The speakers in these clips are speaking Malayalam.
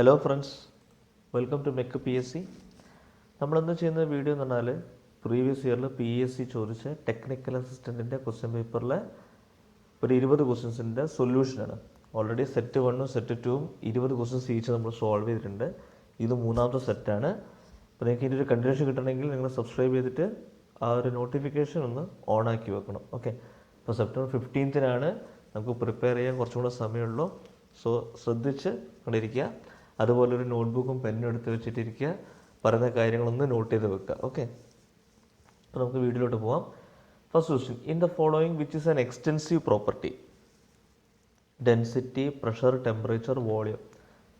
Hello friends, welcome to mech P S C. നമ്മളെന്ന് ചെയ്യുന്ന വീഡിയോ എന്ന് പറഞ്ഞാൽ പ്രീവിയസ് ഇയറിൽ PSC ചോദിച്ച ടെക്നിക്കൽ അസിസ്റ്റൻറ്റിൻ്റെ ക്വസ്റ്റ്യൻ പേപ്പറിലെ ഒരു 20 ക്വസ്റ്റ്യൻസിൻ്റെ സൊല്യൂഷനാണ്. ഓൾറെഡി സെറ്റ് 1ഉം സെറ്റ് 2ഉം 20 ക്വസ്റ്റ്യൻസ് ഈച്ച് നമ്മൾ സോൾവ് ചെയ്തിട്ടുണ്ട്. ഇത് മൂന്നാമത്തെ സെറ്റാണ്. അപ്പോൾ നിങ്ങൾക്ക് ഇതിൻ്റെ ഒരു കണ്ടിന്യൂഷൻ കിട്ടണമെങ്കിൽ നിങ്ങൾ സബ്സ്ക്രൈബ് ചെയ്തിട്ട് ആ ഒരു നോട്ടിഫിക്കേഷൻ ഒന്ന് ഓൺ ആക്കി വെക്കണം. ഓക്കെ, അപ്പോൾ സെപ്റ്റംബർ 15-നാണ് നമുക്ക് പ്രിപ്പയർ ചെയ്യാൻ കുറച്ചും കൂടെ സമയമുള്ളൂ. സോ ശ്രദ്ധിച്ച് കൊണ്ടിരിക്കുക. അതുപോലെ ഒരു നോട്ട്ബുക്കും പെന്നും എടുത്ത് വെച്ചിട്ടിരിക്കുക. പറയുന്ന കാര്യങ്ങളൊന്ന് നോട്ട് ചെയ്ത് വെക്കുക. ഓക്കെ, അപ്പോൾ നമുക്ക് വീഡിയോയിലോട്ട് പോകാം. First question, in the following which is an extensive property? Density, pressure, temperature, volume.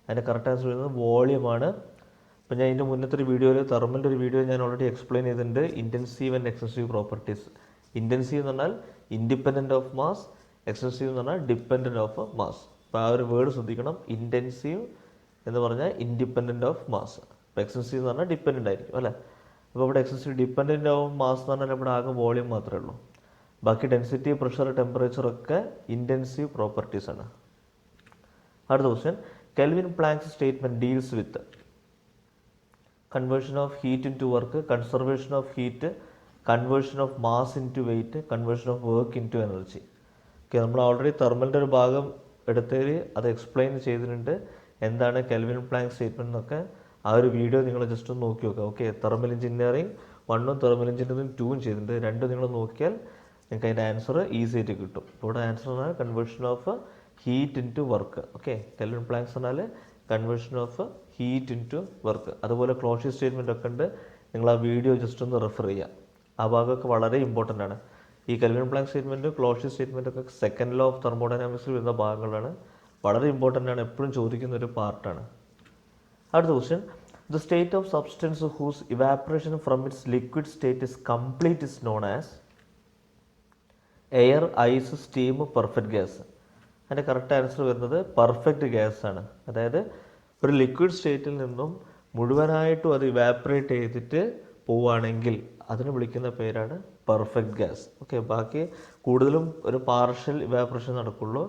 അതിൻ്റെ കറക്റ്റ് ആൻസർ വരുന്നത് വോളിയമാണ്. അപ്പോൾ ഞാൻ ഇതിൻ്റെ മുന്നത്തെ ഒരു വീഡിയോയിൽ തെർമലിൻ്റെ ഒരു വീഡിയോ ഞാൻ ഓൾറെഡി എക്സ്പ്ലെയിൻ ചെയ്തിട്ടുണ്ട്. Intensive and extensive properties. Intensive എന്ന് പറഞ്ഞാൽ ഇൻഡിപെൻഡൻറ്റ് ഓഫ് മാസ്, എക്സ്റ്റെൻസീവ് എന്ന് പറഞ്ഞാൽ ഡിപ്പെൻഡൻറ്റ് ഓഫ് മാസ്. അപ്പോൾ ആ ഒരു വേർഡ് ശ്രദ്ധിക്കണം. ഇൻറ്റൻസീവ് എന്ന് പറഞ്ഞാൽ ഇൻഡിപെൻഡൻറ്റ് ഓഫ് മാസ്, അപ്പോൾ എക്സ്റ്റെൻസീവ് എന്ന് പറഞ്ഞാൽ ഡിപ്പെൻഡൻ്റ് ആയിരിക്കും അല്ലേ. അപ്പോൾ ഇവിടെ എക്സ്റ്റെൻസീവ് ഡിപ്പെൻഡൻറ്റ് ഓഫ് മാസ് എന്ന് പറഞ്ഞാൽ ഇവിടെ ആകെ വോളിയം മാത്രമേ ഉള്ളൂ. ബാക്കി ഡെൻസിറ്റി, പ്രഷർ, ടെമ്പറേച്ചർ ഒക്കെ ഇൻറ്റൻസീവ് പ്രോപ്പർട്ടീസ് ആണ്. അടുത്ത question, Kelvin Planck's statement deals with conversion of heat into work, conservation of heat, conversion of mass into weight, conversion of work into energy. Okay, നമ്മൾ ഓൾറെഡി തെർമലിൻ്റെ ഒരു ഭാഗം എടുത്തതിൽ അത് എക്സ്പ്ലെയിൻ ചെയ്തിട്ടുണ്ട്. എന്താണ് കെൽവിൻ പ്ലാങ്ക് സ്റ്റേറ്റ്മെൻറ്റ് എന്നൊക്കെ ആ ഒരു വീഡിയോ നിങ്ങൾ ജസ്റ്റ് ഒന്ന് നോക്കി നോക്കുക. ഓക്കെ, തെർമൽ എഞ്ചിനീയറിംഗ് 1ഉം തെർമൽ എഞ്ചിനീയറിംഗ് 2ഉം ചെയ്തിട്ടുണ്ട്. രണ്ടും നിങ്ങൾ നോക്കിയാൽ നിങ്ങൾക്ക് അതിൻ്റെ ആൻസർ ഈസി ആയിട്ട് കിട്ടും. ഇവിടെ ആൻസർ പറഞ്ഞാൽ conversion of heat into work. Okay, Kelvin Planck's പറഞ്ഞാൽ conversion of heat into work. അതുപോലെ ക്ലോഷി സ്റ്റേറ്റ്മെൻ്റ് ഒക്കെ ഉണ്ട്. നിങ്ങൾ ആ വീഡിയോ ജസ്റ്റ് ഒന്ന് റെഫർ ചെയ്യുക. ആ ഭാഗമൊക്കെ വളരെ ഇമ്പോർട്ടൻ്റ് ആണ്. ഈ കെൽവിൻ പ്ലാങ്ക് സ്റ്റേറ്റ്മെൻറ്റ്, ക്ലോഷി സ്റ്റേറ്റ്മെൻ്റ് ഒക്കെ സെക്കൻഡ് ലോ ഓഫ് തെർമോഡൈനാമിക്സിൽ വരുന്ന ഭാഗങ്ങളാണ്. വളരെ ഇമ്പോർട്ടൻ്റ് ആണ്, എപ്പോഴും ചോദിക്കുന്ന ഒരു പാർട്ടാണ്. അടുത്ത question, the state of substance whose evaporation from its liquid state is complete is known as air, ice, steam, perfect gas. അതിൻ്റെ കറക്റ്റ് ആൻസർ വരുന്നത് പെർഫെക്റ്റ് ഗ്യാസ് ആണ്. അതായത് ഒരു ലിക്വിഡ് സ്റ്റേറ്റിൽ നിന്നും മുഴുവനായിട്ടും അത് ഇവാപ്പറേറ്റ് ചെയ്തിട്ട് പോവുകയാണെങ്കിൽ അതിന് വിളിക്കുന്ന പേരാണ് പെർഫെക്റ്റ് ഗ്യാസ്. ഓക്കെ, ബാക്കി കൂടുതലും ഒരു പാർഷ്യൽ ഇവാപ്പറേഷൻ നടക്കുള്ളൂ.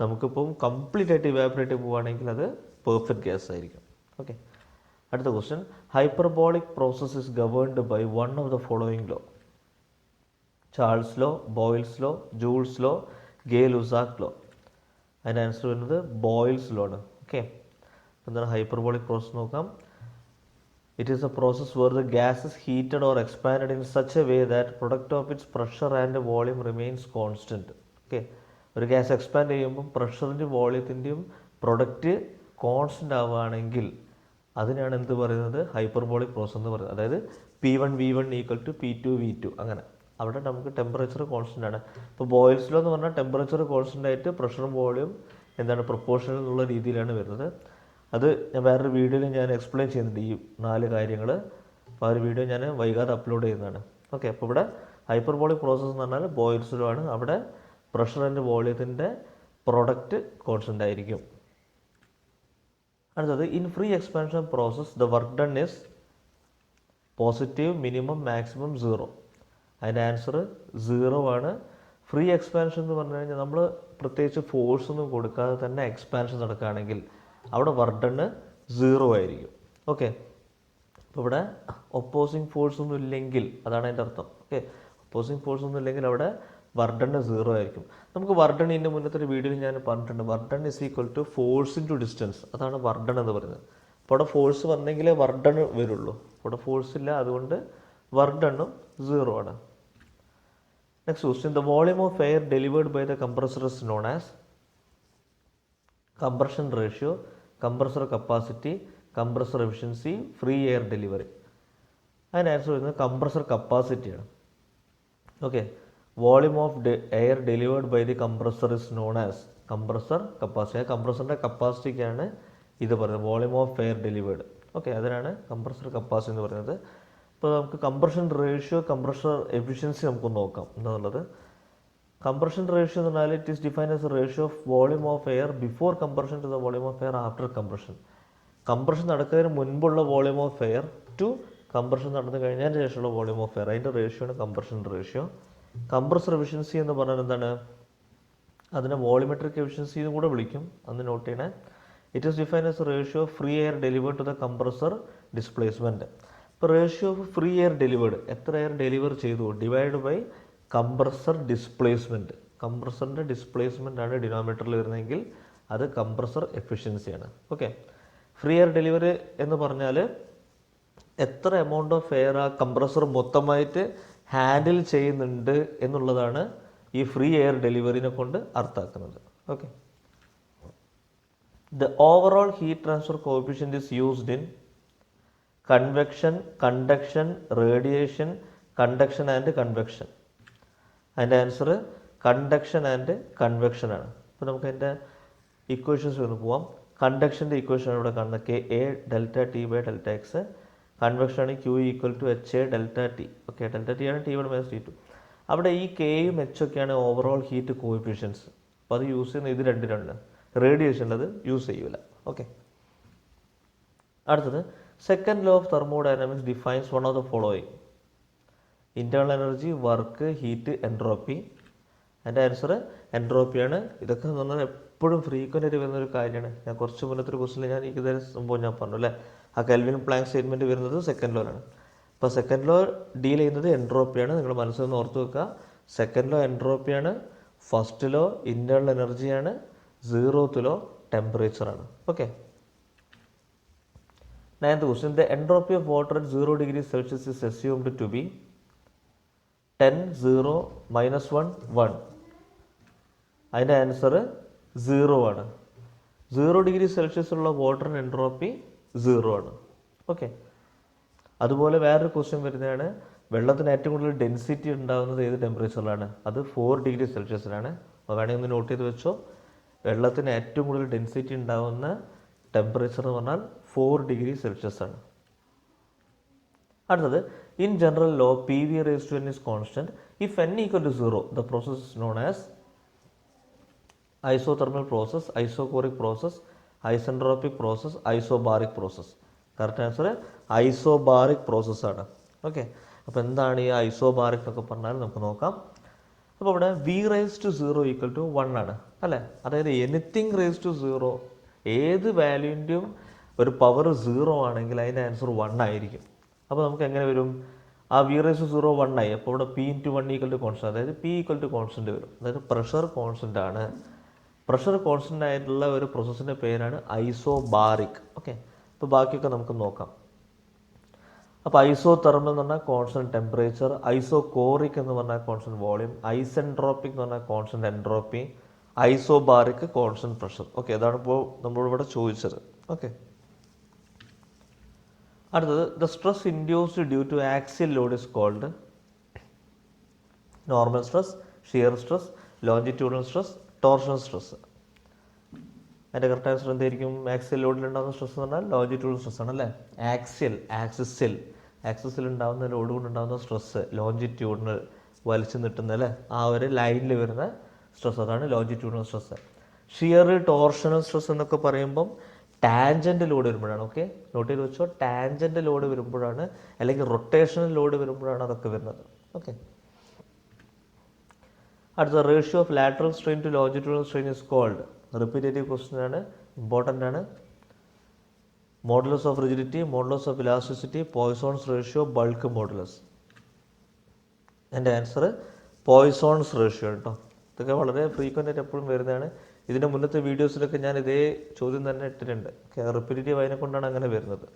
നമുക്കിപ്പം കംപ്ലീറ്റ് ആയിട്ട് ഇവാപ്പറേറ്റ് പോവുകയാണെങ്കിൽ അത് പെർഫെക്റ്റ് ഗ്യാസ് ആയിരിക്കും. ഓക്കെ, അടുത്ത question, hyperbolic process is governed by one of the following law. Charles law, Boyle's law, Joule's law, Gay Lussac law. അതിൻ്റെ ആൻസർ വരുന്നത് ബോയിൽസ് ലോ ആണ്. ഓക്കെ, എന്താണ് ഹൈപ്പർബോളിക് പ്രോസസ് നോക്കാം. It is a process where the gas is heated or expanded in such a way that product of its pressure and volume remains constant. Okay, ഒരു ഗ്യാസ് എക്സ്പാൻഡ് ചെയ്യുമ്പോൾ പ്രഷറിൻ്റെ വോളിയത്തിൻ്റെയും പ്രൊഡക്റ്റ് കോൺസ്റ്റൻ്റ് ആവുകയാണെങ്കിൽ അതിനാണ് എന്ത് പറയുന്നത്, ഹൈപ്പർബോളിക് പ്രോസസ് എന്ന് പറയുന്നത്. അതായത് P1 V1 = P2 V2 അങ്ങനെ. അവിടെ നമുക്ക് ടെമ്പറേച്ചർ കോൺസ്റ്റൻ്റ് ആണ്. ഇപ്പോൾ ബോയിൽസ് ലോ എന്ന് പറഞ്ഞാൽ ടെമ്പറേച്ചർ കോൺസ്റ്റൻ്റ് ആയിട്ട് പ്രഷറും വോളിയം എന്താണ് പ്രൊപ്പോർഷണൽ എന്നുള്ള രീതിയിലാണ് വരുന്നത്. അത് ഞാൻ വേറൊരു വീഡിയോയിൽ ഞാൻ എക്സ്പ്ലെയിൻ ചെയ്യുന്നുണ്ട് ഈ 4 കാര്യങ്ങൾ. അപ്പോൾ ആ ഒരു വീഡിയോ ഞാൻ വൈകാതെ അപ്ലോഡ് ചെയ്യുന്നതാണ്. ഓക്കെ, അപ്പോൾ ഇവിടെ ഹൈപ്പർബോളിക് പ്രോസസ്സ് എന്ന് പറഞ്ഞാൽ ബോയിൽസിലോ ആണ്. അവിടെ പ്രഷർ ആൻഡ് വോളിയത്തിൻ്റെ പ്രൊഡക്റ്റ് കോൺസ്റ്റൻ്റ് ആയിരിക്കും. അടുത്തത്, in free expansion process the work done is positive, minimum, maximum, 0. അതിൻ്റെ ആൻസർ 0 ആണ്. ഫ്രീ എക്സ്പാൻഷൻ എന്ന് പറഞ്ഞു കഴിഞ്ഞാൽ നമ്മൾ പ്രത്യേകിച്ച് ഫോഴ്സ് ഒന്നും കൊടുക്കാതെ തന്നെ എക്സ്പാൻഷൻ നടക്കുകയാണെങ്കിൽ അവിടെ വർക്ക് ഡൺ 0 ആയിരിക്കും. ഓക്കെ, അപ്പോൾ ഇവിടെ ഒപ്പോസിങ് ഫോഴ്സ് ഒന്നും ഇല്ലെങ്കിൽ അതാണ് അതിൻ്റെ അർത്ഥം. ഓക്കെ, ഒപ്പോസിങ് ഫോഴ്സ് ഒന്നും ഇല്ലെങ്കിൽ അവിടെ വർക്ക് ഡൺ 0 ആയിരിക്കും. നമുക്ക് വർക്ക് ഡൺ ഇതിൻ്റെ മുന്നത്തെ ഒരു വീഡിയോയിൽ ഞാൻ പറഞ്ഞിട്ടുണ്ട്. Work done = force into distance. അതാണ് വർക്ക് ഡൺ എന്ന് പറയുന്നത്. അപ്പോൾ അവിടെ ഫോഴ്സ് വന്നെങ്കിലേ വർക്ക് ഡൺ വരുള്ളൂ. അവിടെ ഫോഴ്സ് ഇല്ല, അതുകൊണ്ട് വർക്ക് ഡണ്ണും 0 ആണ്. Next question, the volume of air delivered by the compressor is known as compression ratio, compressor capacity, compressor efficiency, free air delivery. അതിന് ആൻസർ വരുന്നത് കംപ്രസർ കപ്പാസിറ്റിയാണ്. Okay, volume of air delivered by the compressor is known as compressor capacity. കംപ്രസറിൻ്റെ കപ്പാസിറ്റിക്കാണ് ഇത് പറയുന്നത്, volume of air delivered. Okay, അതിനാണ് കംപ്രസർ കപ്പാസിറ്റി എന്ന് പറയുന്നത്. ഇപ്പോൾ നമുക്ക് കംപ്രഷൻ റേഷ്യോ, കംപ്രസർ എഫിഷ്യൻസി നമുക്കൊന്ന് നോക്കാം എന്താണുള്ളത്. കംപ്രഷൻ റേഷ്യോ എന്ന് പറഞ്ഞാൽ it is defined as a ratio of volume of air before compression to the volume of air after compression. Compression നടക്കുന്നതിന് മുൻപുള്ള volume of air to compression നടന്നു കഴിഞ്ഞതിന് ശേഷമുള്ള വോളിയം ഓഫ് എയർ, അതിൻ്റെ റേഷ്യോ ആണ് കംപ്രഷൻ റേഷ്യോ. കംപ്രസർ എഫിഷ്യൻസി എന്ന് പറഞ്ഞാൽ എന്താണ്, അതിനെ വോളിമെട്രിക് എഫിഷ്യൻസി എന്ന് കൂടെ വിളിക്കും, അന്ന് നോട്ട് ചെയ്യണേ. It is defined as ratio of free air delivered to the compressor displacement. ഇപ്പോൾ ratio of free air delivered, എത്ര എയർ ഡെലിവർ ചെയ്തു, ഡിവൈഡ് ബൈ കംപ്രസർ ഡിസ്പ്ലേസ്മെൻറ്റ്. കംപ്രസറിൻ്റെ ഡിസ്പ്ലേസ്മെൻ്റ് ആണ് ഡിനോമിനേറ്ററിൽ വരുന്നതെങ്കിൽ അത് കംപ്രസർ എഫിഷ്യൻസിയാണ്. ഓക്കെ, ഫ്രീ എയർ ഡെലിവറി എന്ന് പറഞ്ഞാൽ എത്ര എമൗണ്ട് ഓഫ് എയർ ആ കംപ്രസർ മൊത്തമായിട്ട് ഹാൻഡിൽ ചെയ്യുന്നുണ്ട് എന്നുള്ളതാണ് ഈ ഫ്രീ എയർ ഡെലിവറിനെ കൊണ്ട് അർത്ഥമാക്കുന്നത്. Okay, the overall heat transfer coefficient is used in convection, conduction, radiation, conduction and convection. അതിൻ്റെ ആൻസർ കണ്ടക്ഷൻ ആൻഡ് കൺവെക്ഷൻ ആണ്. അപ്പോൾ നമുക്ക് അതിൻ്റെ ഇക്വേഷൻസ് ഒന്ന് പോവാം. കണ്ടക്ഷൻ്റെ ഇക്വേഷനാണ് ഇവിടെ കാണുന്നത്, K A delta T by delta X. Convection ആണ് Q equal to H A delta T. Okay, delta T ആണ് T one minus T two. അവിടെ ഈ കെയും എച്ചൊക്കെയാണ് ഓവറോൾ ഹീറ്റ് കോഎഫിഷ്യൻസ്. അപ്പോൾ അത് യൂസ് ചെയ്യുന്ന ഇത് രണ്ടിലാണ്. റേഡിയേഷനിൽ അത് യൂസ് ചെയ്യൂല. ഓക്കെ, അടുത്തത് second law of thermodynamics defines one of the following: internal energy, work, heat, entropy. എൻ്റെ ആൻസർ എൻട്രോപ്പിയാണ്. ഇതൊക്കെ എന്ന് പറഞ്ഞാൽ എപ്പോഴും ഫ്രീക്വൻ്റ് ആയിട്ട് വരുന്നൊരു കാര്യമാണ്. ഞാൻ കുറച്ച് മുന്നത്തെ ഒരു ക്വസ്റ്റിൽ ഞാൻ ഇതേ സംഭവം ഞാൻ പറഞ്ഞു അല്ലേ. ആ കെൽവിൻ പ്ലാങ്ക് സ്റ്റേറ്റ്മെൻറ്റ് വരുന്നത് സെക്കൻഡ് ലോയിലാണ്. അപ്പോൾ സെക്കൻഡ് ലോ ഡീൽ ചെയ്യുന്നത് എൻട്രോപ്പിയാണ്. നിങ്ങൾ മനസ്സിൽ നിന്ന് ഓർത്ത് വെക്കുക, സെക്കൻഡ് ലോ എൻട്രോപ്പിയാണ്, ഫസ്റ്റ് ലോ ഇൻറ്റേർണൽ എനർജിയാണ്, 0th ലോ ടെമ്പറേച്ചറാണ്. Okay, 9th question: the entropy of water at 0 degrees Celsius is assumed to be 10, 0, -1, 1. അതിൻ്റെ ആൻസർ 0 ആണ്. 0 ഡിഗ്രി സെൽഷ്യസ് ഉള്ള വാട്ടറിന് എൻട്രോപ്പി 0 ആണ്. ഓക്കെ, അതുപോലെ വേറൊരു ക്വസ്റ്റ്യൻ വരുന്നതാണ്, വെള്ളത്തിന് ഏറ്റവും കൂടുതൽ ഡെൻസിറ്റി ഉണ്ടാകുന്നത് ഏത് ടെമ്പറേച്ചറിലാണ്? അത് 4 ഡിഗ്രി സെൽഷ്യസിലാണ്. അപ്പോൾ വേണമെങ്കിൽ ഒന്ന് നോട്ട് ചെയ്ത് വെച്ചോ, വെള്ളത്തിന് ഏറ്റവും കൂടുതൽ ഡെൻസിറ്റി ഉണ്ടാകുന്ന ടെമ്പറേച്ചർ എന്ന് പറഞ്ഞാൽ 4 ഡിഗ്രി സെൽഷ്യസ് ആണ്. അടുത്തത്, in general law P V raised to n is constant if n equal to 0 the process is known as isothermal process, isochoric process, isentropic process, isobaric process. Correct answer isobaric process okay. ഓക്കെ, അപ്പോൾ എന്താണ് ഈ ഐസോബാറിക് എന്നൊക്കെ പറഞ്ഞാൽ നമുക്ക് നോക്കാം. അപ്പോൾ ഇവിടെ V raised to 0 equal to 1 ആണ് അല്ലേ. അതായത് എനിത്തിങ് റേസ് ടു 0, ഏത് വാല്യൂൻ്റെയും ഒരു പവർ 0 ആണെങ്കിൽ അതിൻ്റെ ആൻസർ 1 ആയിരിക്കും. അപ്പോൾ നമുക്ക് എങ്ങനെ വരും? ആ വി റേസ് ടു 0 1 ആയി. അപ്പോൾ ഇവിടെ P into 1 equal to constant, അതായത് പി ഈക്വൽ ടു കോൺസ്റ്റന്റ് വരും. അതായത് പ്രഷർ കോൺസ്റ്റന്റ് ആണ്. പ്രഷർ കോൺസ്റ്റന്റ് ആയിട്ടുള്ള ഒരു പ്രോസസ്സിൻ്റെ പേരാണ് ഐസോബാറിക്. ഓക്കെ, അപ്പോൾ ബാക്കിയൊക്കെ നമുക്ക് നോക്കാം. അപ്പോൾ ഐസോ തെർമൽ എന്ന് പറഞ്ഞാൽ കോൺസ്റ്റന്റ് ടെമ്പറേച്ചർ, ഐസോകോറിക് എന്ന് പറഞ്ഞാൽ കോൺസ്റ്റന്റ് വോളിയം, ഐസെൻട്രോപ്പിക് എന്ന് പറഞ്ഞാൽ constant entropy, isobaric constant pressure. Okay, അതാണ് ഇപ്പോൾ നമ്മളിവിടെ ചോദിച്ചത്. ഓക്കെ, അടുത്തത്, the stress induced due to axial load is called normal stress, shear stress, longitudinal stress, torsional stress. അതിൻ്റെ കറക്റ്റ് ആൻസർ എന്തായിരിക്കും? ആക്സിയൽ ലോഡിലുണ്ടാകുന്ന സ്ട്രെസ് എന്ന് പറഞ്ഞാൽ ലോഞ്ചിറ്റ്യൂഡൽ സ്ട്രെസ് ആണ് അല്ലേ. ആക്സിസിൽ ഉണ്ടാകുന്ന ലോഡ് കൊണ്ടുണ്ടാകുന്ന സ്ട്രെസ് ലോഞ്ചിറ്റ്യൂഡിനൽ, വലിച്ചു നീട്ടുന്ന അല്ലേ, ആ ഒരു ലൈനിൽ വരുന്ന സ്ട്രെസ്, അതാണ് longitudinal stress. Shear, torsional stress എന്നൊക്കെ പറയുമ്പം ടാൻജൻ്റ് ലോഡ് വരുമ്പോഴാണ്. ഓക്കെ, നോട്ട് ചെയ്ത് വെച്ചോ, ടാൻജൻ്റ് ലോഡ് വരുമ്പോഴാണ്, അല്ലെങ്കിൽ റൊട്ടേഷണൽ ലോഡ് വരുമ്പോഴാണ് അതൊക്കെ വരുന്നത്. ഓക്കെ, അടുത്ത, ratio of lateral strain to longitudinal strain is called, repetitive question ആണ്, ഇമ്പോർട്ടൻ്റ് ആണ്. Modulus of rigidity, modulus of elasticity, Poisson's ratio, bulk modulus. എൻ്റെ ആൻസർ പോയ്സോൺസ് റേഷ്യോ കേട്ടോ. ഇതൊക്കെ വളരെ ഫ്രീക്വൻ്റ് ആയിട്ട് എപ്പോഴും വരുന്നതാണ്. ഇതിൻ്റെ മുന്നത്തെ വീഡിയോസിലൊക്കെ ഞാൻ ഇതേ ചോദ്യം തന്നെ ഇട്ടിട്ടുണ്ട്. റിപ്പീറ്റീവ് അതിനെ കൊണ്ടാണ് അങ്ങനെ വരുന്നത്.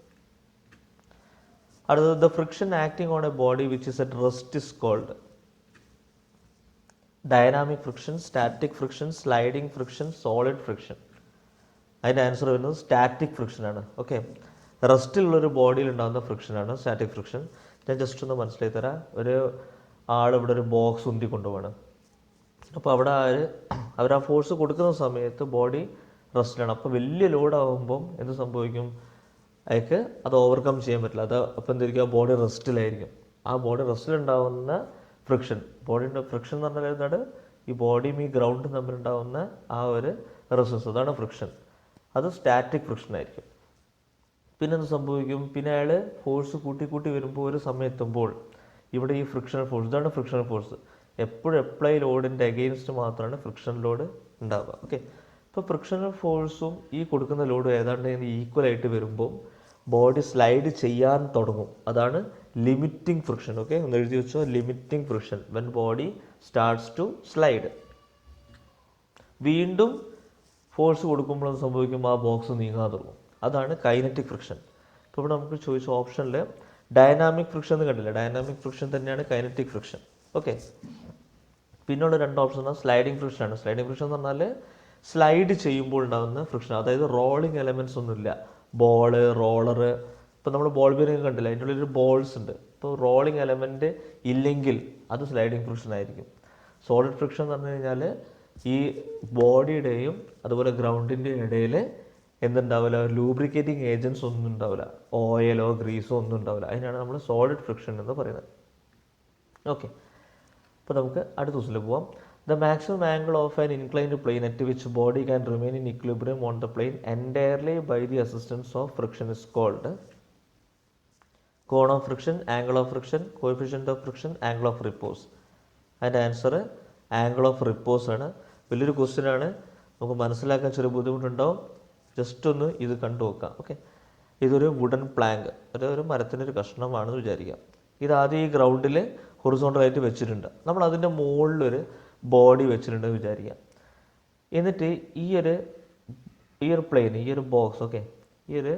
അടുത്തത്, the friction acting on a body which is at rest is called dynamic friction, static friction, sliding friction, solid friction. അതിൻ്റെ ആൻസർ വരുന്നത് സ്റ്റാറ്റിക് ഫ്രിക്ഷനാണ്. ഓക്കെ, റെസ്റ്റിലുള്ളൊരു ബോഡിയിൽ ഉണ്ടാകുന്ന ഫ്രിക്ഷനാണ് സ്റ്റാറ്റിക് ഫ്രിക്ഷൻ. ഞാൻ ജസ്റ്റ് ഒന്ന് മനസ്സിലാക്കി തരാം. ഒരു ആൾ ഇവിടെ ഒരു ബോക്സ് ഉന്തി കൊണ്ടുപോകണം. അപ്പോൾ അവിടെ അവർ ആ ഫോഴ്സ് കൊടുക്കുന്ന സമയത്ത് ബോഡി റെസ്റ്റിലാണ്. അപ്പോൾ വലിയ ലോഡാകുമ്പം എന്ത് സംഭവിക്കും? അയാൾക്ക് അത് ഓവർകം ചെയ്യാൻ പറ്റില്ല. അത് അപ്പോൾ എന്തായിരിക്കും? ആ ബോഡി റെസ്റ്റിലായിരിക്കും. ആ ബോഡി റെസ്റ്റിലുണ്ടാകുന്ന ഫ്രിക്ഷൻ, ബോഡിൻ്റെ ഫ്രിക്ഷൻ എന്ന് പറഞ്ഞാൽ എന്താണ്? ഈ ബോഡിയും ഈ ഗ്രൗണ്ടും തമ്മിലുണ്ടാകുന്ന ആ ഒരു റെസിസ്റ്റൻസ്, അതാണ് ഫ്രിക്ഷൻ. അത് സ്റ്റാറ്റിക് ഫ്രിക്ഷൻ ആയിരിക്കും. പിന്നെ എന്ത് സംഭവിക്കും? പിന്നെ അയാൾ ഫോഴ്സ് കൂട്ടി വരുമ്പോൾ ഒരു സമയത്തുമ്പോൾ ഇവിടെ ഈ ഫ്രിക്ഷണൽ ഫോഴ്സ്, ഇതാണ് ഫ്രിക്ഷണൽ ഫോഴ്സ്. എപ്പോഴും എപ്ലൈ ലോഡിൻ്റെ അഗെയിൻസ്റ്റ് മാത്രമാണ് ഫ്രിക്ഷൻ ലോഡ് ഉണ്ടാവുക. ഓക്കെ, ഇപ്പോൾ ഫ്രിക്ഷണൽ ഫോഴ്സും ഈ കൊടുക്കുന്ന ലോഡും ഏതാണ്ട് ഈക്വലായിട്ട് വരുമ്പോൾ ബോഡി സ്ലൈഡ് ചെയ്യാൻ തുടങ്ങും. അതാണ് ലിമിറ്റിംഗ് ഫ്രിക്ഷൻ. ഓക്കെ, ഒന്ന് എഴുതി വെച്ചോ, limiting friction when body starts to slide. വീണ്ടും ഫോഴ്സ് കൊടുക്കുമ്പോൾ അത് സംഭവിക്കുമ്പോൾ ആ ബോക്സ് നീങ്ങാൻ തുടങ്ങും. അതാണ് കൈനറ്റിക് ഫ്രിക്ഷൻ. ഇപ്പോൾ ഇവിടെ നമുക്ക് ചോദിച്ച ഓപ്ഷനിൽ ഡൈനാമിക് ഫ്രിക്ഷൻ എന്ന് കണ്ടില്ല, ഡൈനാമിക് ഫ്രിക്ഷൻ തന്നെയാണ് കൈനറ്റിക് ഫ്രിക്ഷൻ. ഓക്കെ, പിന്നുള്ള രണ്ട് ഓപ്ഷൻ സ്ലൈഡിങ് ഫ്രിക്ഷൻ ആണ്. സ്ലൈഡിങ് ഫ്രിക്ഷൻ എന്ന് പറഞ്ഞാൽ സ്ലൈഡ് ചെയ്യുമ്പോൾ ഉണ്ടാകുന്ന ഫ്രിക്ഷൻ, അതായത് റോളിങ് എലമെൻറ്റ്സ് ഒന്നുമില്ല. ബോള്, റോളറ്, ഇപ്പോൾ നമ്മൾ ബോൾ ബിയറിംഗ് കണ്ടില്ല, അതിൻ്റെ ഉള്ളിൽ ബോൾസ് ഉണ്ട്. ഇപ്പോൾ റോളിങ് എലമെൻറ്റ് ഇല്ലെങ്കിൽ അത് സ്ലൈഡിങ് ഫ്രിക്ഷൻ ആയിരിക്കും. സോളിഡ് ഫ്രിക്ഷൻ എന്ന് പറഞ്ഞു കഴിഞ്ഞാൽ ഈ ബോഡിയുടെയും അതുപോലെ ഗ്രൗണ്ടിൻ്റെയും ഇടയിൽ എന്തുണ്ടാവില്ല, ലൂബ്രിക്കേറ്റിംഗ് ഏജൻസ് ഒന്നും ഉണ്ടാവില്ല, ഓയിലോ ഗ്രീസോ ഒന്നും ഉണ്ടാവില്ല. അതിനാണ് നമ്മൾ സോളിഡ് ഫ്രിക്ഷൻ എന്ന് പറയുന്നത്. ഓക്കെ, അപ്പോൾ നമുക്ക് അടുത്ത ദിവസത്തിൽ പോവാം. The maximum angle of an inclined plane at which body can remain in equilibrium on the plane entirely by the assistance of friction is called cone of friction, angle of friction, coefficient of friction, angle of repose. അതിൻ്റെ ആൻസർ ആംഗിൾ ഓഫ് റിപ്പോസ് ആണ്. വലിയൊരു ക്വസ്റ്റ്യൻ ആണ്, നമുക്ക് മനസ്സിലാക്കാൻ ചെറിയ ബുദ്ധിമുട്ടുണ്ടാവും. ജസ്റ്റ് ഒന്ന് ഇത് കണ്ടു നോക്കാം. ഓക്കെ, ഇതൊരു വുഡൻ പ്ലാങ്ക്, ഒരു മരത്തിൻ്റെ ഒരു കഷ്ണമാണെന്ന് വിചാരിക്കാം. ഇതാദ്യം ഈ ഗ്രൗണ്ടിൽ ഹൊറിസോണ്ടലായിട്ട് വെച്ചിട്ടുണ്ട്. നമ്മൾ അതിൻ്റെ മുകളിലൊരു ബോഡി വെച്ചിട്ടുണ്ടെന്ന് വിചാരിക്കാം. എന്നിട്ട് ഈ ഒരു പ്ലെയിൻ, ഈ ഒരു ബോക്സ്, ഓക്കെ, ഈ ഒരു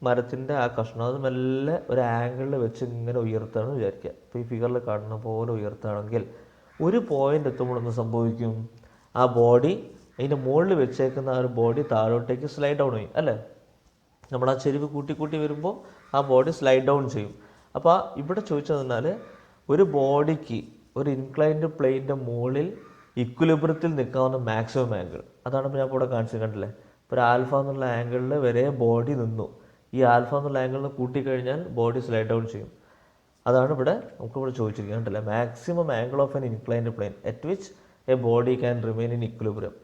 മരത്തിൻ്റെ ആ കഷ്ണം അത് മെല്ലെ ഒരു ആംഗിളിൽ വെച്ച് ഇങ്ങനെ ഉയർത്തുകയാണെന്ന് വിചാരിക്കുക. ഇപ്പോൾ ഈ ഫിഗറിൽ കാണുന്ന പോലെ ഉയർത്തുകയാണെങ്കിൽ ഒരു പോയിൻ്റ് എത്തുമ്പോൾ ഒന്ന് സംഭവിക്കും, ആ ബോഡി അതിൻ്റെ മുകളിൽ വെച്ചേക്കുന്ന ആ ഒരു ബോഡി താഴോട്ടേക്ക് സ്ലൈഡ് ഡൗൺ ചെയ്യും അല്ലേ. നമ്മൾ ആ ചെരിവ് കൂട്ടി കൂട്ടി വരുമ്പോൾ ആ ബോഡി സ്ലൈഡ് ഡൗൺ ചെയ്യും. അപ്പോൾ ഇവിടെ ചോദിച്ചതെന്നാൽ ഒരു ബോഡിക്ക് ഒരു ഇൻക്ലൈൻഡ് പ്ലെയിൻ്റെ മുകളിൽ ഇക്വിലിബ്രിയത്തിൽ നിൽക്കാവുന്ന മാക്സിമം ആംഗിൾ, അതാണ് ഇപ്പോൾ ഞാൻ ഇവിടെ കാണിച്ചത് കണ്ടില്ലേ. ഇപ്പോൾ ഒരു ആൽഫ എന്നുള്ള ആംഗിളിൽ വരെ ബോഡി നിന്നു. ഈ ആൽഫ എന്നുള്ള ആംഗിളിൽ കൂട്ടിക്കഴിഞ്ഞാൽ ബോഡി സ്ലൈഡ് ഡൗൺ ചെയ്യും. അതാണ് ഇവിടെ നമുക്കിവിടെ ചോദിച്ചിരിക്കുന്നത് കണ്ടില്ലേ. Maximum angle of an inclined plane at which a body can remain in equilibrium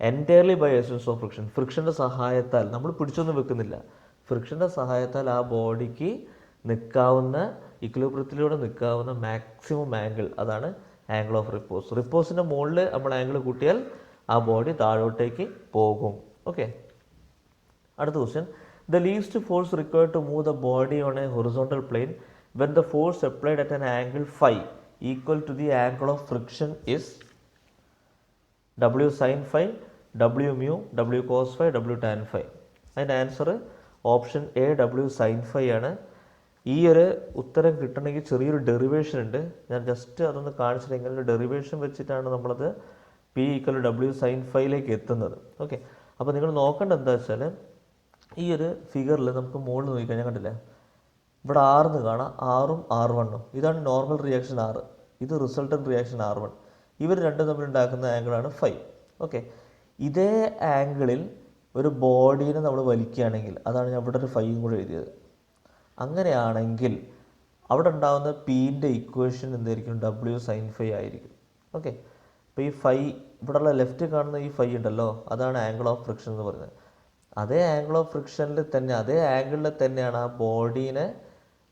entirely by essence of friction. ഫ്രിക്ഷൻ്റെ സഹായത്താൽ, നമ്മൾ പിടിച്ചൊന്നും വെക്കുന്നില്ല, ഫ്രിക്ഷൻ്റെ സഹായത്താൽ ആ ബോഡിക്ക് നിൽക്കാവുന്ന, ഇക്വിലിബ്രിയത്തിലൂടെ നിൽക്കാവുന്ന മാക്സിമം ആംഗിൾ, അതാണ് ആംഗിൾ ഓഫ് റിപ്പോസ്. റിപ്പോസിൻ്റെ മുകളിൽ നമ്മൾ ആംഗിൾ കൂട്ടിയാൽ ആ ബോഡി താഴോട്ടേക്ക് പോകും. ഓക്കെ, അടുത്ത question. The least force required to move the body on a horizontal plane when the force applied at an angle phi equal to the angle of friction is W sin phi, W mu, W cos phi, W tan phi. അതിൻ്റെ answer option A W sin phi ആണ്. ഈ ഒരു ഉത്തരം കിട്ടണമെങ്കിൽ ചെറിയൊരു ഡെറിവേഷൻ ഉണ്ട്, ഞാൻ ജസ്റ്റ് അതൊന്ന് കാണിച്ചിട്ടുണ്ടെങ്കിൽ ഒരു ഡെറിവേഷൻ വെച്ചിട്ടാണ് നമ്മളത് P = W sin phi എത്തുന്നത്. ഓക്കെ, അപ്പോൾ നിങ്ങൾ നോക്കേണ്ടത് എന്താ വെച്ചാൽ ഈ ഒരു ഫിഗറിൽ നമുക്ക് മുകളിൽ നോക്കിക്കഴിഞ്ഞാൽ കണ്ടില്ലേ, ഇവിടെ ആറെന്ന് കാണാം, ആറും R1ഉം. ഇതാണ് നോർമൽ റിയാക്ഷൻ R, ഇത് റിസൾട്ടൻ്റ് റിയാക്ഷൻ R1. ഇവർ രണ്ടും തമ്മിലുണ്ടാക്കുന്ന ആംഗിളാണ് ഫൈ. ഓക്കെ, ഇതേ ആംഗിളിൽ ഒരു ബോഡീനെ നമ്മൾ വലിക്കുകയാണെങ്കിൽ, അതാണ് ഞാൻ ഇവിടെ ഒരു ഫൈയും കൂടെ എഴുതിയത്. അങ്ങനെയാണെങ്കിൽ അവിടെ ഉണ്ടാകുന്ന പീൻ്റെ ഇക്വേഷൻ എന്തായിരിക്കും, W sin phi ആയിരിക്കും. ഓക്കെ, അപ്പോൾ ഈ ഫൈ ഇവിടെയുള്ള ലെഫ്റ്റ് കാണുന്ന ഈ ഫൈ ഉണ്ടല്ലോ, അതാണ് ആംഗിൾ ഓഫ് ഫ്രിക്ഷൻ എന്ന് പറയുന്നത്. അതേ ആംഗിൾ ഓഫ് ഫ്രിക്ഷനിൽ തന്നെ, അതേ ആംഗിളിൽ തന്നെയാണ് ആ ബോഡീനെ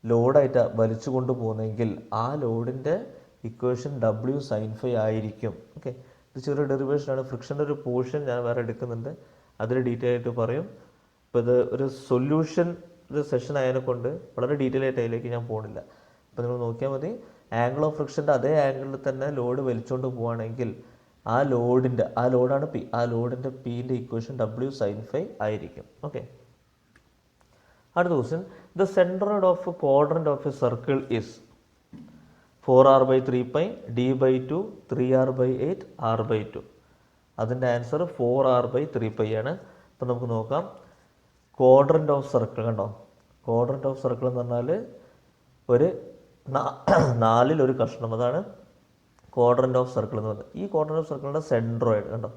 ലോഡായിട്ട് വലിച്ചു കൊണ്ടുപോകുന്നതെങ്കിൽ ആ ലോഡിൻ്റെ ഇക്വേഷൻ W sin phi ആയിരിക്കും. ഓക്കെ, ഇത് ചെറിയ ഡെറിവേഷനാണ്. ഫ്രിക്ഷൻ്റെ ഒരു പോർഷൻ ഞാൻ വേറെ എടുക്കുന്നുണ്ട്, അതിൽ ഡീറ്റെയിൽ ആയിട്ട് പറയും. ഇപ്പോൾ ഇത് ഒരു സൊല്യൂഷൻ ഒരു സെഷൻ ആയതിനെക്കൊണ്ട് വളരെ ഡീറ്റെയിൽ ആയിട്ട് അതിലേക്ക് ഞാൻ പോകുന്നില്ല. അപ്പോൾ നിങ്ങൾ നോക്കിയാൽ മതി, ആംഗിൾ ഓഫ് ഫ്രിക്ഷൻ്റെ അതേ ആംഗിളിൽ തന്നെ ലോഡ് വലിച്ചുകൊണ്ട് പോവുകയാണെങ്കിൽ ആ ലോഡാണ് P, ആ ലോഡിൻ്റെ Pൻ്റെ ഇക്വേഷൻ W sin phi ആയിരിക്കും. ഓക്കെ, അടുത്ത question. The centroid of quadrant of A circle is 4r/3π, d/2, 3r/8, r/2. അതിൻ്റെ ആൻസർ 4r/3π ആണ്. അപ്പോൾ നമുക്ക് നോക്കാം. ക്വാഡ്രന്റ് ഓഫ് സർക്കിൾ കണ്ടോ, ക്വാഡ്രന്റ് ഓഫ് സർക്കിൾ എന്ന് പറഞ്ഞാൽ ഒരു 4 കഷ്ണം, അതാണ് ക്വാഡ്രന്റ് ഓഫ് സർക്കിൾ എന്ന് പറയുന്നത്. ഈ ക്വാഡ്രന്റ് ഓഫ് സർക്കിളിൻ്റെ സെൻട്രോയിഡ് കണ്ടോ,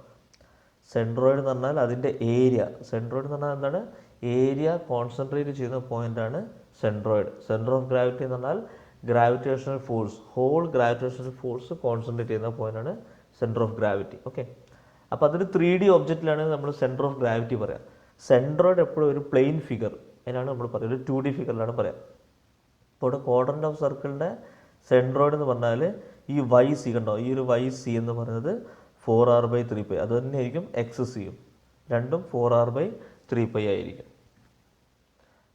സെൻട്രോയിഡ് എന്ന് പറഞ്ഞാൽ അതിൻ്റെ ഏരിയ, സെൻട്രോയിഡ് എന്ന് പറഞ്ഞാൽ എന്താണ്, ഏരിയ കോൺസെൻട്രേറ്റ് ചെയ്യുന്ന പോയിൻ്റാണ് സെൻട്രോയിഡ്. സെൻറ്റർ ഓഫ് ഗ്രാവിറ്റി എന്ന് പറഞ്ഞാൽ gravitational force, whole gravitational force concentrate ചെയ്യുന്ന പോയിൻ്റാണ് സെൻറ്റർ ഓഫ് ഗ്രാവിറ്റി. ഓക്കെ, അപ്പോൾ അതൊരു 3D ഒബ്ജക്റ്റിലാണ് നമ്മൾ സെൻറ്റർ ഓഫ് ഗ്രാവിറ്റി പറയാം. സെൻട്രോയിഡ് എപ്പോഴും ഒരു പ്ലെയിൻ ഫിഗർ, അതിനാണ് നമ്മൾ പറയുക, ഒരു 2D ഫിഗറിലാണ് പറയാം. ഇപ്പോൾ ഇവിടെ ക്വാഡ്രന്റ് ഓഫ് സർക്കിളിൻ്റെ സെൻട്രോയിഡ് എന്ന് പറഞ്ഞാൽ ഈ YC കണ്ടോ, ഈ ഒരു YC എന്ന് പറയുന്നത് 4r/3π, അത് തന്നെയായിരിക്കും XC യും. രണ്ടും 4r/3π ആയിരിക്കും.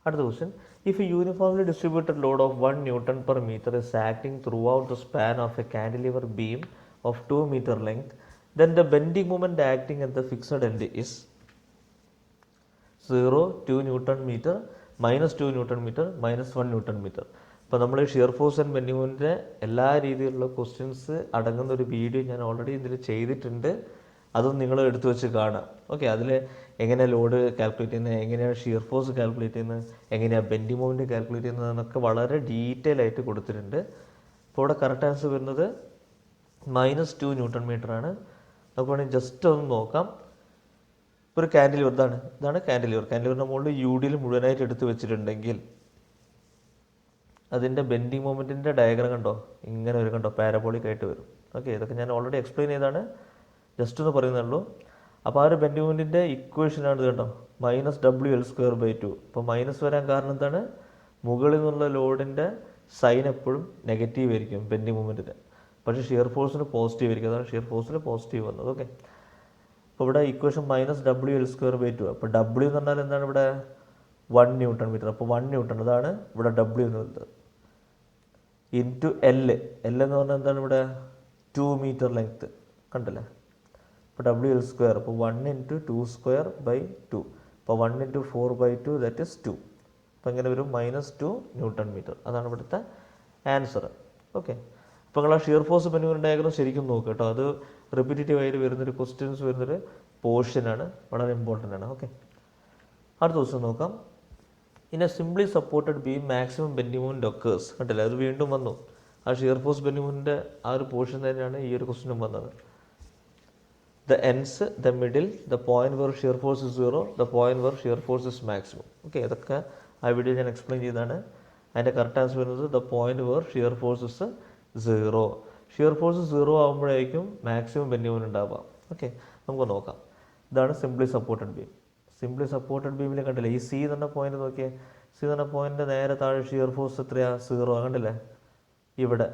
അടുത്ത question, if A uniformly distributed load of 1 Newton per meter is acting throughout the span of a cantilever beam of 2 meter length, then the bending moment acting at the fixed end is 0, 2 Newton meter, -2 Newton meter, -1 Newton meter. അപ്പോൾ നമ്മൾ ഷിയർ ഫോഴ്സ് ആൻഡ് ബെൻഡിങ് മൊമെൻറ്റിൻ്റെ എല്ലാ രീതിയിലുള്ള ക്വസ്റ്റ്യൻസ് അടങ്ങുന്ന ഒരു വീഡിയോ ഞാൻ ഓൾറെഡി ഇതിൽ ചെയ്തിട്ടുണ്ട്. അതും നിങ്ങൾ എടുത്തു വെച്ച് കാണാം. ഓക്കെ, അതിൽ എങ്ങനെയാണ് ലോഡ് കാൽക്കുലേറ്റ് ചെയ്യുന്നത്, എങ്ങനെയാണ് ഷിയർ ഫോഴ്സ് കാൽക്കുലേറ്റ് ചെയ്യുന്നത്, എങ്ങനെയാണ് ബെൻഡിങ് മൊമെൻറ്റ് കാൽക്കുലേറ്റ് ചെയ്യുന്നത് എന്നൊക്കെ വളരെ ഡീറ്റെയിൽ ആയിട്ട് കൊടുത്തിട്ടുണ്ട്. അപ്പോൾ ഇവിടെ കറക്റ്റ് ആൻസർ വരുന്നത് -2 Newton meter ആണ്. നമുക്ക് വേണമെങ്കിൽ ജസ്റ്റ് ഒന്ന് നോക്കാം. ഒരു കാൻഡിലിവർ, ഇതാണ് കാൻഡിലിവറിൻ്റെ മുകളിൽ UDയിൽ മുഴുവനായിട്ട് എടുത്ത് വെച്ചിട്ടുണ്ടെങ്കിൽ അതിൻ്റെ ബെൻഡിങ് മൊമെൻറ്റിൻ്റെ ഡയഗ്രം കണ്ടോ, ഇങ്ങനെ വരും കണ്ടോ, പാരബോളിക് ആയിട്ട് വരും. ഓക്കെ, ഇതൊക്കെ ഞാൻ ഓൾറെഡി എക്സ്പ്ലെയിൻ ചെയ്താണ്, ജസ്റ്റ് ഒന്ന് പറയുന്നുള്ളൂ. അപ്പോൾ ആ ഒരു ബെൻഡിങ് മൊമെൻറ്റിൻ്റെ ഇക്വേഷനാണ് ഇത് കണ്ടോ, -WL²/2. അപ്പോൾ മൈനസ് വരാൻ കാരണം എന്താണ്, മുകളിൽ നിന്നുള്ള ലോഡിൻ്റെ സൈൻ എപ്പോഴും നെഗറ്റീവ് ആയിരിക്കും ബെൻഡിങ് മൊമെൻറ്റിന്, പക്ഷേ ഷിയർ ഫോഴ്സിന് പോസിറ്റീവ് ആയിരിക്കും. അതാണ് ഷിയർ ഫോഴ്സിന് പോസിറ്റീവ് വന്നത്. ഓക്കെ, അപ്പോൾ ഇവിടെ ഇക്വേഷൻ -WL²/2. അപ്പോൾ W എന്ന് പറഞ്ഞാൽ എന്താണ്, ഇവിടെ 1 Newton meter. അപ്പോൾ 1 Newton, അതാണ് ഇവിടെ W എന്ന് പറയുന്നത്. ഇൻറ്റു L എന്ന് പറഞ്ഞാൽ എന്താണ്, ഇവിടെ 2 meter ലെങ്ത്ത് കണ്ടല്ലേ. അപ്പോൾ WL², അപ്പോൾ 1 × 2²/2. അപ്പോൾ 1 × 4/2 ദാറ്റ് ഈസ് 2. അപ്പോൾ ഇങ്ങനെ വരും -2 Newton meter. അതാണ് ഇവിടുത്തെ ആൻസർ. ഓക്കെ, അപ്പോൾ നിങ്ങൾ ആ ഷിയർ ഫോഴ്സ് ബെൻഡിങ് ഡയഗ്രം ശരിക്കും നോക്കുക കേട്ടോ. അത് റിപ്പീറ്റേറ്റീവ് ആയിട്ട് വരുന്നൊരു ക്വസ്റ്റ്യൻസ് വരുന്നൊരു പോർഷനാണ്, വളരെ ഇമ്പോർട്ടൻ്റ് ആണ്. ഓക്കെ, അടുത്ത ദിവസം നോക്കാം. In A simply supported beam maximum bending moment occurs. കണ്ടില്ല, അത് വീണ്ടും വന്നു. ആ ഷിയർ ഫോഴ്സ് ബെൻഡിങ് മൊമെൻറ്റിൻ്റെ ആ ഒരു പോർഷൻ തന്നെയാണ് ഈ ഒരു ക്വസ്റ്റ്യനും വന്നത്. The ends, the middle, the point where shear force is 0, the point where shear force is maximum. Okay, ഇതൊക്കെ ആ വീഡിയോ ഞാൻ എക്സ്പ്ലെയിൻ ചെയ്താണ്. അതിൻ്റെ കറക്റ്റ് ആൻസർ വരുന്നത് the point where shear force is 0. Shear force 0 ആകുമ്പോഴേക്കും മാക്സിമം ബെൻഡിങ് മൊമെൻറ്റ് ഉണ്ടാവാം. ഓക്കെ, നമുക്ക് നോക്കാം. ഇതാണ് simply supported beam. Simply supported ബീമിൽ കണ്ടില്ലേ, ഈ സി എന്ന പോയിന്റ് നോക്കിയേ. സി എന്ന പോയിന്റ് നേരെ താഴെ ഷിയർ ഫോഴ്സ് എത്രയാണ്, 0 കണ്ടില്ലേ. ഇവിടെ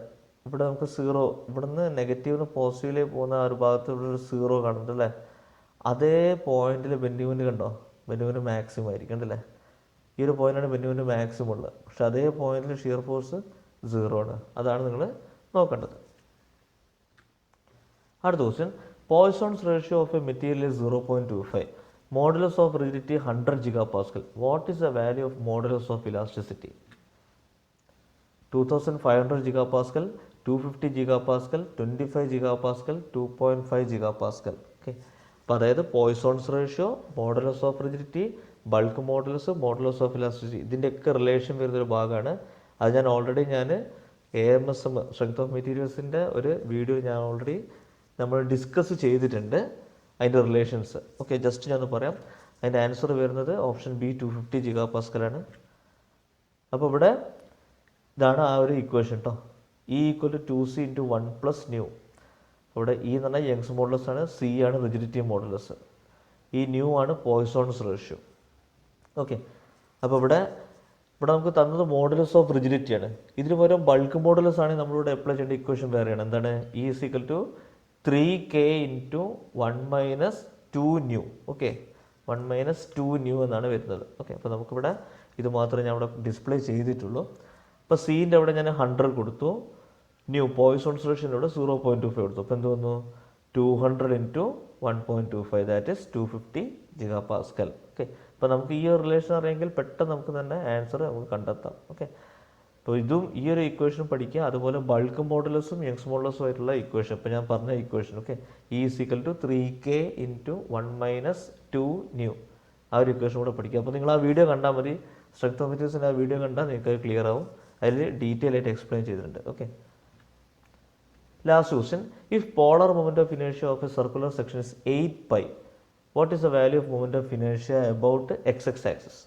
നമുക്ക് 0, ഇവിടുന്ന് നെഗറ്റീവിന് പോസിറ്റീവിലേക്ക് പോകുന്ന ആ ഒരു ഭാഗത്ത് ഇവിടെ ഒരു 0 കാണുന്നുണ്ട് അല്ലേ. അതേ പോയിന്റിൽ ബെൻഡിങ് മൊമെൻറ്റ് കണ്ടോ, ബെൻഡിങ് മൊമെൻറ്റ് മാക്സിമം ആയിരിക്കും കണ്ടില്ലേ. ഈ ഒരു പോയിന്റാണ് ബെൻഡിങ് മൊമെൻറ്റ് മാക്സിമം ഉള്ളത്, പക്ഷെ അതേ പോയിന്റിൽ ഷിയർ ഫോഴ്സ് 0 ആണ്. അതാണ് നിങ്ങൾ നോക്കേണ്ടത്. അടുത്ത question, Poisson's ratio of a material is 0.25. Modulus of rigidity 100 GPa. What is the value of modulus of elasticity? 2500 GPa, 250 GPa, 25 GPa, 2.5 GPa. Okay, അപ്പോൾ അതായത് Poisson's ratio, modulus of rigidity, bulk modulus of elasticity, ഇതിൻ്റെയൊക്കെ റിലേഷൻ വരുന്നൊരു ഭാഗമാണ്. അത് ഞാൻ ഓൾറെഡി AMSM സ്ട്രെങ്ത് ഓഫ് മെറ്റീരിയൽസിൻ്റെ ഒരു വീഡിയോ ഞാൻ ഓൾറെഡി നമ്മൾ ഡിസ്കസ് ചെയ്തിട്ടുണ്ട്, അതിൻ്റെ റിലേഷൻസ്. ഓക്കെ, ജസ്റ്റ് ഞാൻ പറയാം. അതിൻ്റെ ആൻസർ വരുന്നത് ഓപ്ഷൻ ബി 250 GPa ആണ്. അപ്പോൾ ഇവിടെ ഇതാണ് ആ ഒരു ഇക്വേഷൻ കേട്ടോ. E = 2c × 1 + new. ഇവിടെ E എന്ന് പറഞ്ഞാൽ യങ്സ് മോഡുലസ് ആണ്, C ആണ് റിജിഡിറ്റി മോഡുലസ്, ഈ ന്യൂ ആണ് പോയ്സോൺസ് റേഷ്യോ. ഓക്കെ, അപ്പോൾ ഇവിടെ നമുക്ക് തന്നത് മോഡുലസ് ഓഫ് റിജിഡിറ്റി ആണ്. ഇതിന് പകരം ബൾക്ക് മോഡുലസ് ആണ് നമ്മളിവിടെ അപ്ലൈ ചെയ്യേണ്ട ഇക്വേഷൻ വേറെയാണ്. എന്താണ്, E = 3k × 1 - 2 new. Okay, 1 - 2 new എന്നാണ് വരുന്നത്. ഓക്കെ, അപ്പോൾ നമുക്കിവിടെ ഇത് മാത്രമേ ഞാൻ ഇവിടെ ഡിസ്പ്ലേ ചെയ്തിട്ടുള്ളൂ. അപ്പോൾ സീൻ്റെ അവിടെ ഞാൻ 100 കൊടുത്തു, ന്യൂ പോയ്സോൺസ് റേഷ്യോൻ്റെ അവിടെ 0.25 കൊടുത്തു. അപ്പോൾ എന്ത് വന്നു, 200 × 1.25 ദാറ്റ് ഈസ് 250 GPa. ഓക്കെ, അപ്പോൾ നമുക്ക് ഈ ഒരു റിലേഷൻ അറിയാമെങ്കിൽ പെട്ടെന്ന് നമുക്ക് തന്നെ ആൻസർ നമുക്ക് കണ്ടെത്താം. ഓക്കെ, അപ്പോൾ ഇതും ഈ ഒരു ഇക്വേഷൻ പഠിക്കുക. അതുപോലെ ബൾക്ക് മോഡുലസും യങ്സ് മോഡുലസും ആയിട്ടുള്ള ഇക്വേഷൻ, ഇപ്പോൾ ഞാൻ പറഞ്ഞ equation. Okay, E = 3k × 1 - 2 new, ആ ഒരു ഇക്വേഷൻ കൂടെ പഠിക്കുക. അപ്പോൾ നിങ്ങൾ ആ വീഡിയോ കണ്ടാൽ മതി, സ്ട്രെങ്ത് ഓഫ് മെറ്റീരിയൽസിൻ്റെ ആ വീഡിയോ കണ്ടാൽ നിങ്ങൾക്ക് ക്ലിയർ ആവും. അതിൽ ഡീറ്റെയിൽ ആയിട്ട് എക്സ്പ്ലെയിൻ ചെയ്തിട്ടുണ്ട്. Okay, last question, if polar moment of inertia of a circular section is 8π, what is the value of moment of inertia about x axis?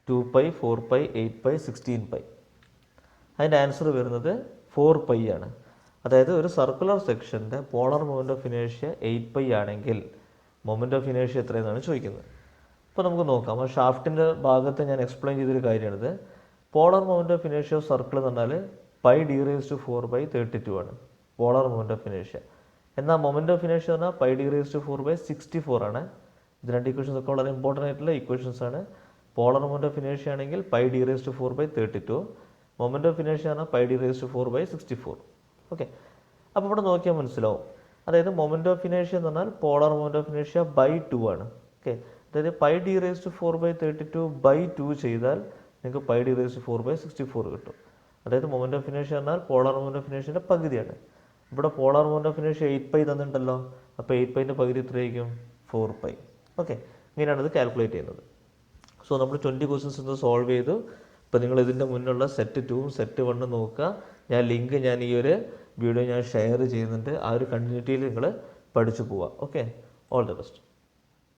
2π, 4π, 8π, 16π. അതിൻ്റെ ആൻസർ വരുന്നത് 4π ആണ്. അതായത് ഒരു സർക്കുലർ സെക്ഷൻ്റെ പോളർ മൊമെന്റ് ഓഫ് ഇനേർഷ്യ 8π ആണെങ്കിൽ മൊമെന്റ് ഓഫ് ഇനേർഷ്യ എത്രയെന്നാണ് ചോദിക്കുന്നത്. അപ്പോൾ നമുക്ക് നോക്കാം. ആ ഷാഫ്റ്റിൻ്റെ ഭാഗത്ത് ഞാൻ എക്സ്പ്ലെയിൻ ചെയ്തൊരു കാര്യമാണിത്. Pallor moment of inertia of circle എന്ന് പറഞ്ഞാൽ πd⁴/32 ആണ് പോളർ മൊമെന്റ് ഓഫ് ഇനേർഷ്യ. എന്നാൽ മൊമെൻ്റ് ഓഫ് ഇനേഷ്യ എന്ന് പറഞ്ഞാൽ പൈ ഡി റേസ് ടു 4/64 ആണ്. ഇത് രണ്ട് ഇക്വേഷൻസ് ഒക്കെ വളരെ ഇമ്പോർട്ടൻ്റ് ആയിട്ടുള്ള ഇക്വേഷൻസ് ആണ്. പോളർ മൊമെൻ്റ് ഓഫ് ഇനേഷ്യ ആണെങ്കിൽ pi D raise to 4/32. Moment of ഇനേഷ്യ ആണ് pi D raise to 4/64. Okay, അപ്പോൾ ഇവിടെ നോക്കിയാൽ മനസ്സിലാവും. അതായത് മൊമെൻ്റ് ഓഫ് ഇനേഷ്യ എന്ന് പറഞ്ഞാൽ പോളർ മൊമെൻ്റ് ഓഫ് ഇനേഷ്യ ബൈ 2 ആണ്. ഓക്കെ, അതായത് പൈ ഡി റേസ് ടു 4/32/2 ചെയ്താൽ നിങ്ങൾക്ക് പൈ ഡി റേസ് ടു 4/64 കിട്ടും. അതായത് മൊമെൻ്റ് ഓഫ് ഇനേഷ്യ എന്നാൽ പോളർ മൊമെൻ്റ് ഓഫ് ഇനേഷ്യൻ്റെ പകുതിയാണ്. ഇവിടെ പോളർ മൊമെൻ്റ് ഓഫ് ഇനേഷ്യ 8π തന്നിട്ടുണ്ടല്ലോ. അപ്പോൾ 8πൻ്റെ പകുതി എത്രയായിരിക്കും? 4π. ഓക്കെ, ഇങ്ങനെയാണ് ഇത് കാൽക്കുലേറ്റ് ചെയ്യുന്നത്. സോ നമ്മൾ 20 ക്വസ്റ്റ്യൻസ് ഇന്ന് സോൾവ് ചെയ്തു. ഇപ്പോൾ നിങ്ങൾ ഇതിൻ്റെ മുന്നുള്ള സെറ്റ് 2ഉം സെറ്റ് 1ഉം നോക്കുക. ലിങ്ക് ഞാൻ ഈ ഒരു വീഡിയോ ഷെയർ ചെയ്യുന്നുണ്ട്. ആ ഒരു കണ്ടിന്യൂറ്റിയിൽ നിങ്ങൾ പഠിച്ചു പോവുക. Okay, all the best.